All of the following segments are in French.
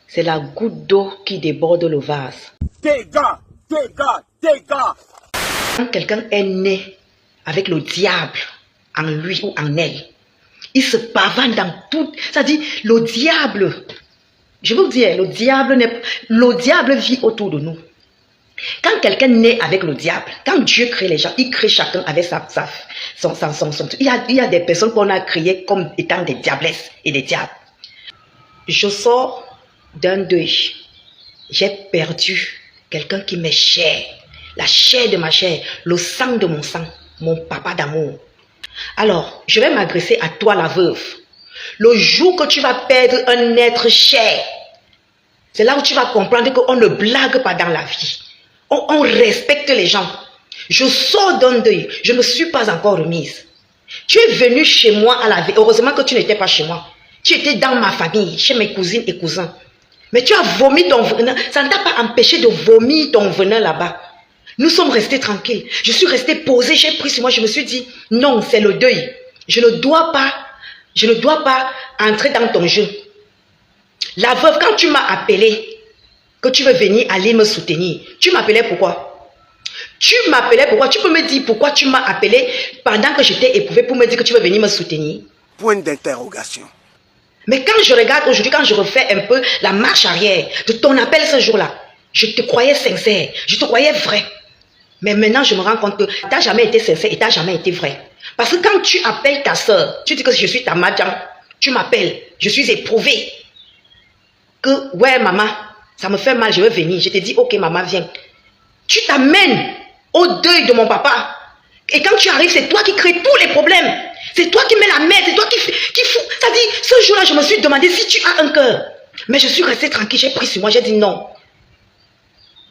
c'est la goutte d'eau qui déborde le vase. Dégâts. Quand quelqu'un est né avec le diable en lui ou en elle, il se pavane dans tout. C'est-à-dire, le diable, je vous dis, le diable vit autour de nous. Quand quelqu'un naît avec le diable, quand Dieu crée les gens, il crée chacun avec son. Il y a des personnes qu'on a créées comme étant des diablesses et des diables. Je sors d'un deuil. J'ai perdu quelqu'un qui m'est cher. La chair de ma chair, le sang de mon sang, mon papa d'amour. Alors, je vais m'adresser à toi, la veuve. Le jour que tu vas perdre un être cher, c'est là où tu vas comprendre qu'on ne blague pas dans la vie. On respecte les gens. Je sors d'un deuil. Je ne suis pas encore remise. Tu es venu chez moi à la veille. Heureusement que tu n'étais pas chez moi. Tu étais dans ma famille, chez mes cousines et cousins. Mais tu as vomi ton venin. Ça ne t'a pas empêché de vomir ton venin là-bas. Nous sommes restés tranquilles. Je suis restée posée. J'ai pris sur moi. Je me suis dit, non, c'est le deuil. Je ne dois pas entrer dans ton jeu. La veuve, quand tu m'as appelé, que tu veux venir aller me soutenir, tu m'appelais pourquoi? Tu peux me dire pourquoi tu m'as appelé pendant que j'étais éprouvée pour me dire que tu veux venir me soutenir? Point d'interrogation. Mais quand je regarde aujourd'hui, quand je refais un peu la marche arrière de ton appel ce jour-là, je te croyais sincère, je te croyais vrai. Mais maintenant, je me rends compte que tu n'as jamais été sincère et tu n'as jamais été vrai. Parce que quand tu appelles ta soeur, tu dis que je suis ta madame, tu m'appelles, je suis éprouvée. Que, ouais, maman, ça me fait mal, je veux venir. Je te dis, ok, maman, viens. Tu t'amènes au deuil de mon papa. Et quand tu arrives, c'est toi qui crée tous les problèmes. C'est toi qui mets la merde, c'est toi qui fout. C'est-à-dire, ce jour-là, je me suis demandé si tu as un cœur. Mais je suis restée tranquille, j'ai pris sur moi, j'ai dit non.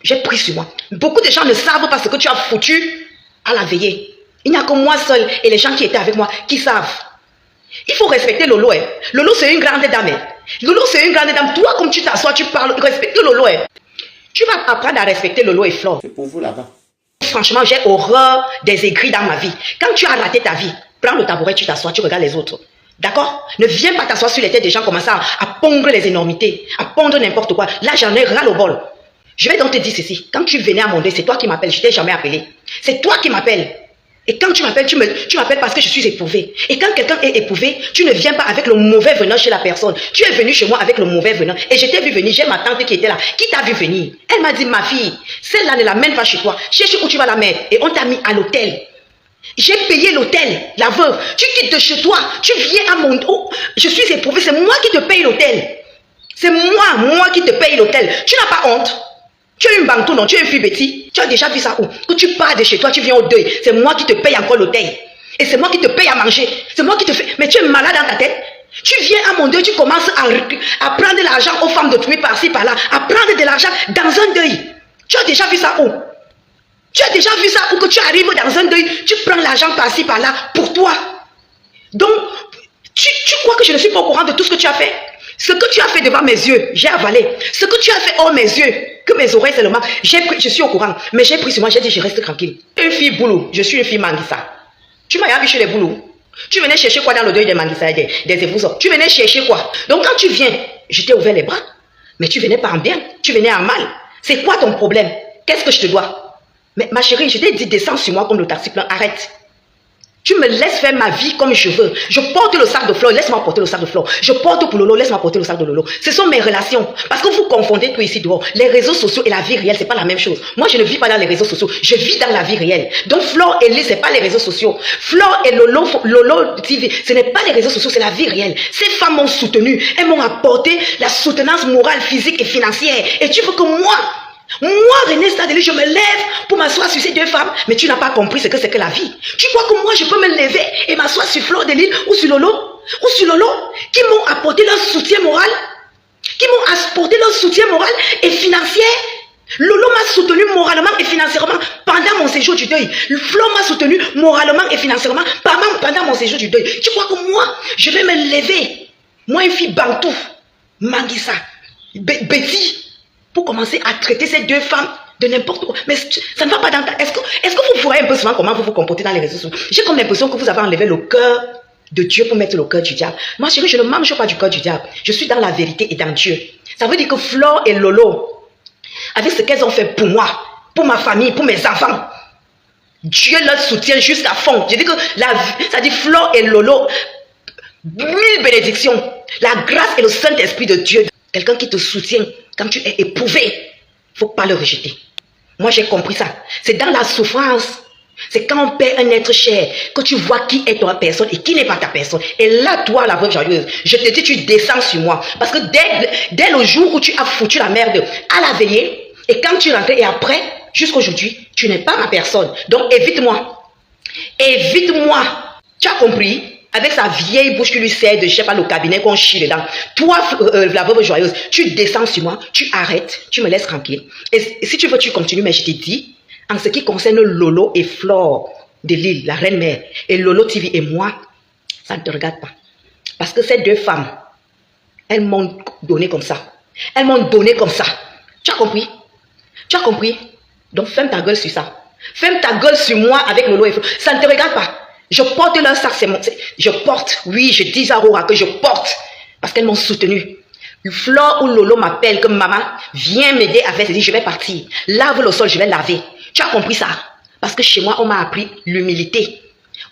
J'ai pris sur moi. Beaucoup de gens ne savent pas ce que tu as foutu à la veillée. Il n'y a que moi seul et les gens qui étaient avec moi qui savent. Il faut respecter Lolo. Hein. Lolo, c'est une grande dame. Hein. Lolo, c'est une grande dame. Toi, comme tu t'assois, tu parles, respecte Lolo. Hein. Tu vas apprendre à respecter Lolo et Flore. C'est pour vous là-bas. Franchement, j'ai horreur des aigris dans ma vie. Quand tu as raté ta vie, prends le tabouret, tu t'assois, tu regardes les autres. D'accord? Ne viens pas t'asseoir sur les têtes des gens, commencer à pondre les énormités, à pondre n'importe quoi. Là, j'en ai ras le bol. Je vais donc te dire ceci. Quand tu venais à mon deuil, c'est toi qui m'appelles. Je ne t'ai jamais appelé. C'est toi qui m'appelles. Et quand tu m'appelles, tu m'appelles parce que je suis éprouvée. Et quand quelqu'un est éprouvé, tu ne viens pas avec le mauvais venin chez la personne. Tu es venu chez moi avec le mauvais venin. Et je t'ai vu venir. J'ai ma tante qui était là. Qui t'a vu venir? Elle m'a dit, ma fille, celle-là ne la mène pas chez toi. Cherche où tu vas la mettre. Et on t'a mis à l'hôtel. J'ai payé l'hôtel, la veuve. Tu quittes de chez toi. Tu viens à mon... Oh, je suis éprouvée. C'est moi qui te paye l'hôtel. C'est moi qui te paye l'hôtel. Tu n'as pas honte? Tu es une bantou, non? Tu es une fille bêtise. Tu as déjà vu ça où? Que tu pars de chez toi, tu viens au deuil. C'est moi qui te paye encore l'hôtel. Et c'est moi qui te paye à manger. C'est moi qui te fais... Mais tu es malade dans ta tête. Tu viens à mon deuil, tu commences à prendre de l'argent aux femmes d'autrui par-ci, par-là. À prendre de l'argent dans un deuil. Tu as déjà vu ça où? Tu as déjà vu ça où que tu arrives dans un deuil, tu prends l'argent par-ci, par-là pour toi. Donc, tu crois que je ne suis pas au courant de tout ce que tu as fait? Ce que tu as fait devant mes yeux, j'ai avalé. Ce que tu as fait hors mes yeux, que mes oreilles seulement, je suis au courant. Mais j'ai pris sur moi, j'ai dit, je reste tranquille. Une fille boulot, je suis une fille Manguissa. Tu m'as vu chez les boulots. Tu venais chercher quoi dans le deuil des Manguissa, des épouses? Tu venais chercher quoi? Donc quand tu viens, je t'ai ouvert les bras. Mais tu venais pas en bien, tu venais en mal. C'est quoi ton problème? Qu'est-ce que je te dois? Mais ma chérie, je t'ai dit, descends sur moi comme le taxi plein, arrête. Tu me laisses faire ma vie comme je veux. Je porte le sac de fleurs, laisse-moi porter le sac de fleurs. Je porte pour Lolo, laisse-moi porter le sac de Lolo. Ce sont mes relations. Parce que vous confondez tout ici dehors. Les réseaux sociaux et la vie réelle, c'est pas la même chose. Moi, je ne vis pas dans les réseaux sociaux. Je vis dans la vie réelle. Donc, Flore et Lily, c'est pas les réseaux sociaux. Flore et Lolo TV, ce n'est pas les réseaux sociaux, c'est la vie réelle. Ces femmes m'ont soutenu. Elles m'ont apporté la soutenance morale, physique et financière. Et tu veux que moi, René Stadeli, je me lève pour m'asseoir sur ces deux femmes, mais tu n'as pas compris ce que c'est que la vie. Tu crois que moi je peux me lever et m'asseoir sur Flore de Lille ou sur Lolo, qui m'ont apporté leur soutien moral, et financier. Lolo m'a soutenu moralement et financièrement pendant mon séjour du deuil. Flore m'a soutenu moralement et financièrement pendant mon séjour du deuil. Tu crois que moi, je vais me lever, moi une fille bantou, Manguissa, Betty, pour commencer à traiter ces deux femmes de n'importe quoi. Mais ça ne va pas dans ta... Est-ce que vous voyez un peu souvent comment vous vous comportez dans les réseaux sociaux? J'ai comme l'impression que vous avez enlevé le cœur de Dieu pour mettre le cœur du diable. Moi, chérie, je ne mange pas du cœur du diable. Je suis dans la vérité et dans Dieu. Ça veut dire que Flore et Lolo, avec ce qu'elles ont fait pour moi, pour ma famille, pour mes enfants, Dieu leur soutient jusqu'à fond. Je dis que ça dit Flore et Lolo, 1000 bénédictions. La grâce et le Saint-Esprit de Dieu. Quelqu'un qui te soutient quand tu es éprouvé. Il ne faut pas le rejeter. Moi, j'ai compris ça. C'est dans la souffrance. C'est quand on perd un être cher que tu vois qui est ta personne et qui n'est pas ta personne. Et là, toi, la veuve joyeuse, je te dis, tu descends sur moi. Parce que dès le jour où tu as foutu la merde à la veillée, et quand tu rentrais et après, jusqu'aujourd'hui, tu n'es pas ma personne. Donc, évite-moi. Évite-moi. Tu as compris? Avec sa vieille bouche qui lui sert de chef à le cabinet qu'on chie dedans. Toi, la veuve joyeuse, tu descends sur moi, tu arrêtes, tu me laisses tranquille. Et si tu veux, tu continues, mais je t'ai dit, en ce qui concerne Lolo et Flore de Lille, la reine-mère, et Lolo TV et moi, ça ne te regarde pas. Parce que ces deux femmes, elles m'ont donné comme ça. Elles m'ont donné comme ça. Tu as compris? Tu as compris? Donc ferme ta gueule sur ça. Ferme ta gueule sur moi avec Lolo et Flore. Ça ne te regarde pas. Je porte leur sac, je porte, oui, je dis à Rora que je porte, parce qu'elles m'ont soutenu. Flore ou Lolo m'appelle comme maman, viens m'aider avec, je vais partir. Lave le sol, je vais laver. Tu as compris ça? Parce que chez moi, on m'a appris l'humilité.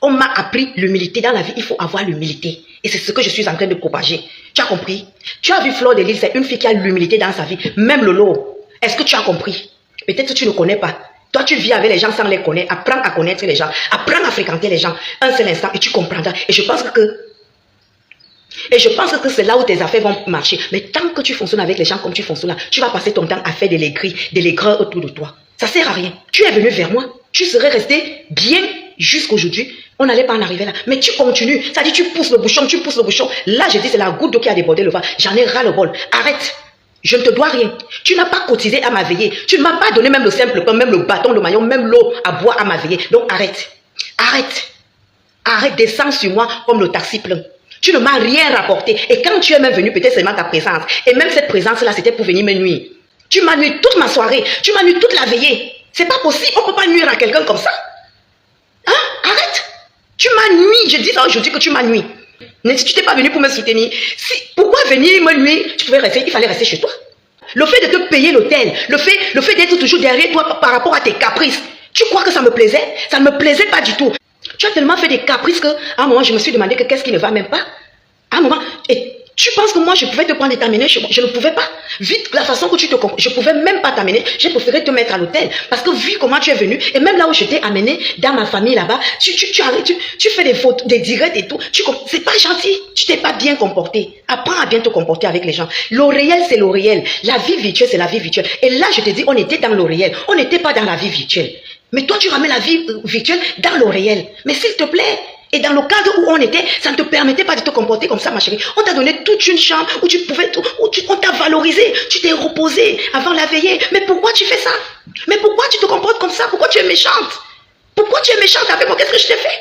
On m'a appris l'humilité. Dans la vie, il faut avoir l'humilité. Et c'est ce que je suis en train de propager. Tu as compris? Tu as vu Flore de Lille, c'est une fille qui a l'humilité dans sa vie. Même Lolo. Est-ce que tu as compris? Peut-être que tu ne connais pas. Toi, tu vis avec les gens sans les connaître. Apprends à connaître les gens. Apprends à fréquenter les gens. Un seul instant et tu comprendras. Et je pense que c'est là où tes affaires vont marcher. Mais tant que tu fonctionnes avec les gens comme tu fonctionnes là, tu vas passer ton temps à faire de l'aigreur autour de toi. Ça sert à rien. Tu es venu vers moi. Tu serais resté bien jusqu'aujourd'hui. On n'allait pas en arriver là. Mais tu continues. Ça dit, tu pousses le bouchon, tu pousses le bouchon. Là, je dis, c'est la goutte d'eau qui a débordé le vase. J'en ai ras le bol. Arrête. Je ne te dois rien. Tu n'as pas cotisé à ma veillée. Tu ne m'as pas donné même le simple pain, même le bâton, le maillot, même l'eau à boire à ma veillée. Donc arrête. Arrête. Arrête, descends sur moi comme le taxi plein. Tu ne m'as rien rapporté. Et quand tu es même venu, peut-être seulement ta présence. Et même cette présence-là, c'était pour venir me nuire. Tu m'as nuit toute ma soirée. Tu m'as nuit toute la veillée. C'est pas possible. On ne peut pas nuire à quelqu'un comme ça. Hein? Arrête. Tu m'as nuit. Je dis ça aujourd'hui que tu m'as nuit. Mais si tu n'es pas venu pour me soutenir, pourquoi venir me nuire? Tu pouvais rester, il fallait rester chez toi. Le fait de te payer l'hôtel, le fait d'être toujours derrière toi par rapport à tes caprices, tu crois que ça me plaisait? Ça ne me plaisait pas du tout. Tu as tellement fait des caprices qu'à un moment, je me suis demandé que qu'est-ce qui ne va même pas. À un moment, et tu penses que moi, je pouvais te prendre et t'amener chez moi? Je ne pouvais pas. Vite, la façon que tu te comprends, je ne pouvais même pas t'amener. J'ai préféré te mettre à l'hôtel. Parce que vu comment tu es venu, et même là où je t'ai amené, dans ma famille là-bas, tu fais des fautes, des directs et tout. C'est pas gentil. Tu t'es pas bien comporté. Apprends à bien te comporter avec les gens. Le réel, c'est le réel. La vie virtuelle, c'est la vie virtuelle. Et là, je te dis, on était dans le réel. On n'était pas dans la vie virtuelle. Mais toi, tu ramènes la vie virtuelle dans le réel. Mais s'il te plaît, et dans le cadre où on était, ça ne te permettait pas de te comporter comme ça, ma chérie. On t'a donné toute une chambre où tu pouvais tout, on t'a valorisé, tu t'es reposé avant la veillée. Mais pourquoi tu fais ça? Mais pourquoi tu te comportes comme ça? Pourquoi tu es méchante? Pourquoi tu es méchante avec moi? Qu'est-ce que je t'ai fait?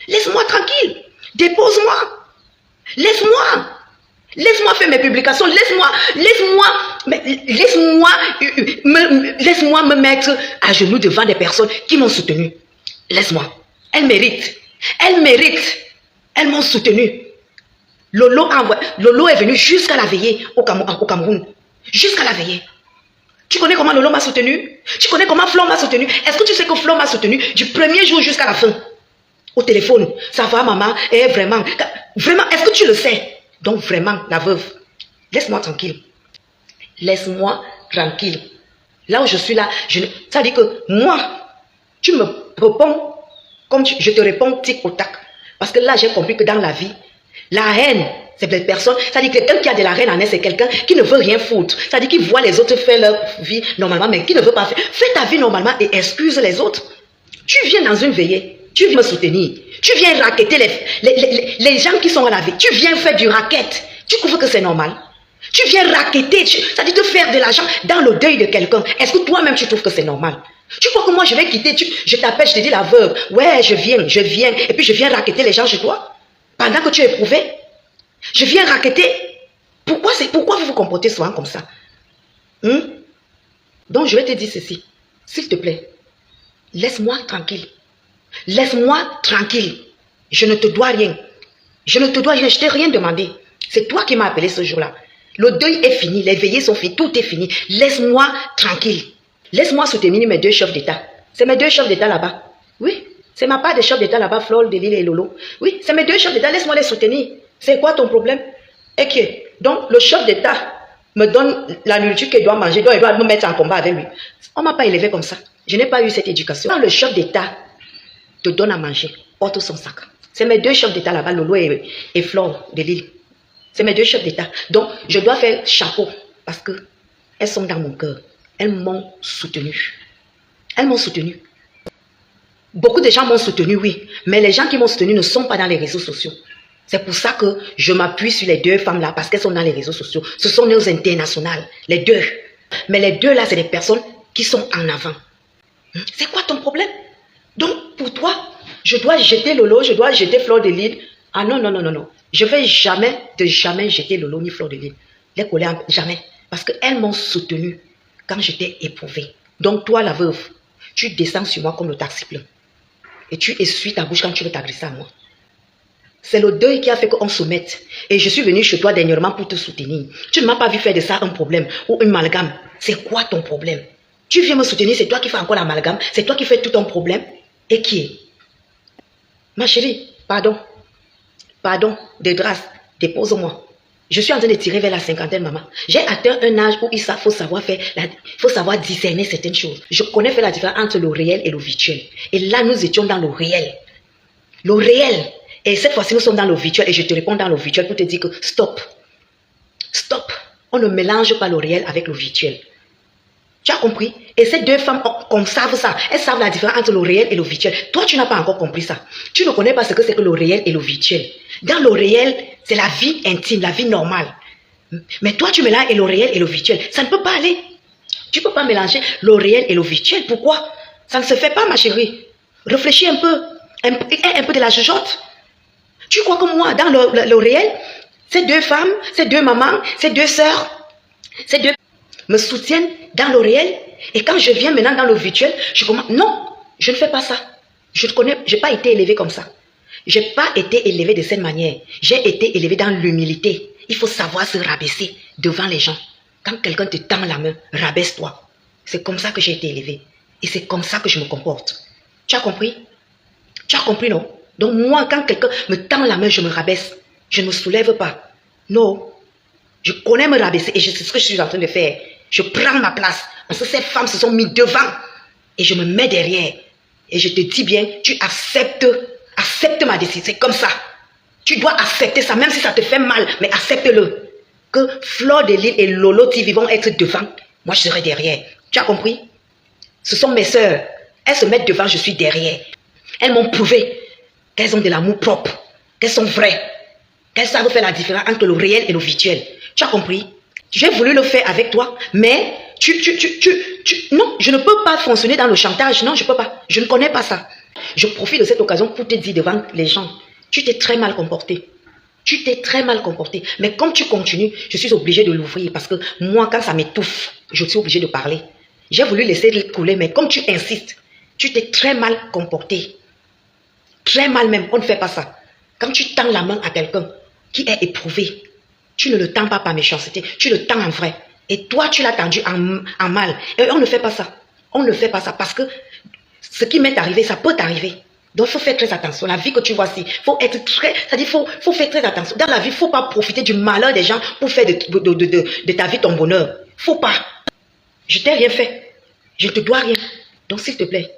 Laisse-moi tranquille. Dépose-moi. Laisse-moi faire mes publications. Laisse-moi me mettre à genoux devant des personnes qui m'ont soutenu. Laisse-moi. Elles méritent. Elles m'ont soutenu. Lolo est venu jusqu'à la veillée au Cameroun. Jusqu'à la veillée. Tu connais comment Lolo m'a soutenu? Tu connais comment Flore m'a soutenu? Est-ce que tu sais que Flore m'a soutenu du premier jour jusqu'à la fin? Au téléphone. Ça va, maman? Vraiment, est-ce que tu le sais? Donc vraiment, la veuve, laisse-moi tranquille. Laisse-moi tranquille. Là où je suis là, ça dit que moi, tu me réponds comme je te réponds tic au tac. Parce que là, j'ai compris que dans la vie, la haine, c'est des personnes. Ça dit que quelqu'un qui a de la haine en elle, c'est quelqu'un qui ne veut rien foutre. Ça dit qu'il voit les autres faire leur vie normalement, mais qui ne veut pas faire. Fais ta vie normalement et excuse les autres. Tu viens dans une veillée, tu viens me soutenir. Tu viens racketter les gens qui sont à la vie. Tu viens faire du racket. Tu trouves que c'est normal? Tu viens racketter, ça dit te faire de l'argent dans le deuil de quelqu'un. Est-ce que toi-même tu trouves que c'est normal? Tu crois que moi je vais quitter, je t'appelle, je te dis la veuve, ouais je viens, et puis je viens racketter les gens chez toi? Pendant que tu es éprouvé? Je viens racketter? Pourquoi vous vous comportez souvent comme ça? Donc je vais te dire ceci, s'il te plaît, laisse-moi tranquille. Laisse-moi tranquille. Je ne te dois rien. Je ne t'ai rien demandé. C'est toi qui m'as appelé ce jour-là. Le deuil est fini, les veillées sont finies, tout est fini. Laisse-moi tranquille. Laisse-moi soutenir mes deux chefs d'État. C'est mes deux chefs d'État là-bas. Oui, c'est ma part de chefs d'État là-bas, Flore de Lille et Lolo. Oui, c'est mes deux chefs d'État, laisse-moi les soutenir. C'est quoi ton problème? Et que, donc, le chef d'État me donne la nourriture qu'il doit manger, donc il doit me mettre en combat avec lui. On ne m'a pas élevé comme ça. Je n'ai pas eu cette éducation. Quand le chef d'État te donne à manger, porte son sac. C'est mes deux chefs d'État là-bas, Lolo et Flore de Lille. C'est mes deux chefs d'État. Donc, je dois faire chapeau parce qu'elles sont dans mon cœur. Elles m'ont soutenu. Elles m'ont soutenu. Beaucoup de gens m'ont soutenu, oui. Mais les gens qui m'ont soutenu ne sont pas dans les réseaux sociaux. C'est pour ça que je m'appuie sur les deux femmes là parce qu'elles sont dans les réseaux sociaux. Ce sont nos internationales, les deux. Mais les deux là, c'est des personnes qui sont en avant. C'est quoi ton problème? Donc, pour toi, je dois jeter Lolo, je dois jeter Flore de Lille. Ah non, non, non, non, non. Je ne vais jamais jeter Lolo ni Flore de Lille. Les collègues, jamais. Parce qu'elles m'ont soutenu quand j'étais éprouvée. Donc, toi, la veuve, tu descends sur moi comme le taxi plein. Et tu essuies ta bouche quand tu veux t'agresser à moi. C'est le deuil qui a fait qu'on se mette. Et je suis venue chez toi dernièrement pour te soutenir. Tu ne m'as pas vu faire de ça un problème ou une amalgame. C'est quoi ton problème? Tu viens me soutenir, c'est toi qui fais encore l'amalgame. C'est toi qui fais tout ton problème. Et qui est? Ma chérie, pardon. Pardon, de grâce, dépose-moi. Je suis en train de tirer vers la cinquantaine, maman. J'ai atteint un âge où il faut savoir discerner certaines choses. Je connais faire la différence entre le réel et le virtuel. Et là, nous étions dans le réel. Le réel. Et cette fois-ci, nous sommes dans le virtuel. Et je te réponds dans le virtuel pour te dire que stop. Stop. On ne mélange pas le réel avec le virtuel. Tu as compris? Et ces deux femmes, comme savent ça, elles savent la différence entre le réel et le virtuel. Toi, tu n'as pas encore compris ça. Tu ne connais pas ce que c'est que le réel et le virtuel. Dans le réel, c'est la vie intime, la vie normale. Mais toi, tu mélanges le réel et le virtuel. Ça ne peut pas aller. Tu ne peux pas mélanger le réel et le virtuel. Pourquoi? Ça ne se fait pas, ma chérie. Réfléchis un peu. Un peu de la jugeote. Tu crois que moi, dans le réel, ces deux femmes, ces deux mamans, ces deux sœurs, ces deux me soutiennent dans le réel. Et quand je viens maintenant dans le virtuel, je commence. Non, je ne fais pas ça. Je n'ai pas été élevée comme ça. Je n'ai pas été élevée de cette manière. J'ai été élevée dans l'humilité. Il faut savoir se rabaisser devant les gens. Quand quelqu'un te tend la main, rabaisse-toi. C'est comme ça que j'ai été élevée. Et c'est comme ça que je me comporte. Tu as compris? Tu as compris, non? Donc moi, quand quelqu'un me tend la main, je me rabaisse. Je ne me soulève pas. Non. Je connais me rabaisser et je sais ce que je suis en train de faire. Je prends ma place. Parce que ces femmes se sont mises devant. Et je me mets derrière. Et je te dis bien, tu acceptes ma décision. C'est comme ça. Tu dois accepter ça, même si ça te fait mal. Mais accepte-le. Que Flore de Lille et Lolo TV vont être devant. Moi, je serai derrière. Tu as compris? Ce sont mes sœurs. Elles se mettent devant, je suis derrière. Elles m'ont prouvé qu'elles ont de l'amour propre. Qu'elles sont vraies. Qu'elles savent faire la différence entre le réel et le virtuel. Tu as compris? J'ai voulu le faire avec toi, mais non, je ne peux pas fonctionner dans le chantage. Non, je ne peux pas. Je ne connais pas ça. Je profite de cette occasion pour te dire devant les gens, tu t'es très mal comporté. Tu t'es très mal comporté. Mais comme tu continues, je suis obligée de l'ouvrir parce que moi, quand ça m'étouffe, je suis obligée de parler. J'ai voulu laisser couler, mais comme tu insistes, tu t'es très mal comporté. Très mal même, on ne fait pas ça. Quand tu tends la main à quelqu'un qui est éprouvé, tu ne le tends pas par méchanceté, tu le tends en vrai. Et toi, tu l'as tendu en mal. Et on ne fait pas ça. On ne fait pas ça parce que ce qui m'est arrivé, ça peut t'arriver. Donc, il faut faire très attention. La vie que tu vois ici, faut être très... C'est-à-dire, faut faire très attention. Dans la vie, il ne faut pas profiter du malheur des gens pour faire de ta vie ton bonheur. Faut pas. Je t'ai rien fait. Je ne te dois rien. Donc, s'il te plaît,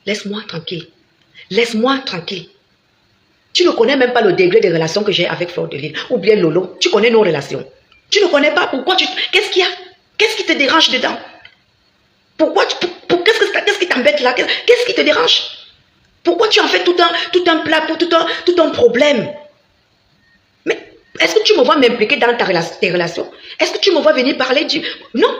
laisse-moi tranquille. Laisse-moi tranquille. Tu ne connais même pas le degré de relation que j'ai avec Flore de Lille. Ou bien Lolo. Tu connais nos relations. Tu ne connais pas pourquoi tu... Qu'est-ce qu'il y a? Qu'est-ce qui te dérange dedans? Pourquoi tu... Qu'est-ce qui t'embête là? Qu'est-ce qui te dérange? Pourquoi tu en fais tout un plat, tout un problème? Mais est-ce que tu me vois m'impliquer dans tes relations? Est-ce que tu me vois venir parler du... Non.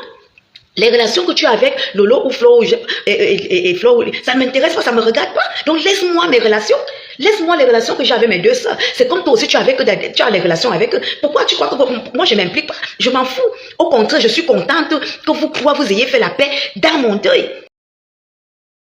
Les relations que tu as avec Lolo ou Flo et Flo, ça ne m'intéresse pas, ça ne me regarde pas. Donc laisse-moi mes relations. Laisse-moi les relations que j'ai avec mes deux soeurs. C'est comme toi aussi, tu as les relations avec eux. Pourquoi tu crois que moi je ne m'implique pas? Je m'en fous. Au contraire, je suis contente que vous ayez fait la paix dans mon deuil.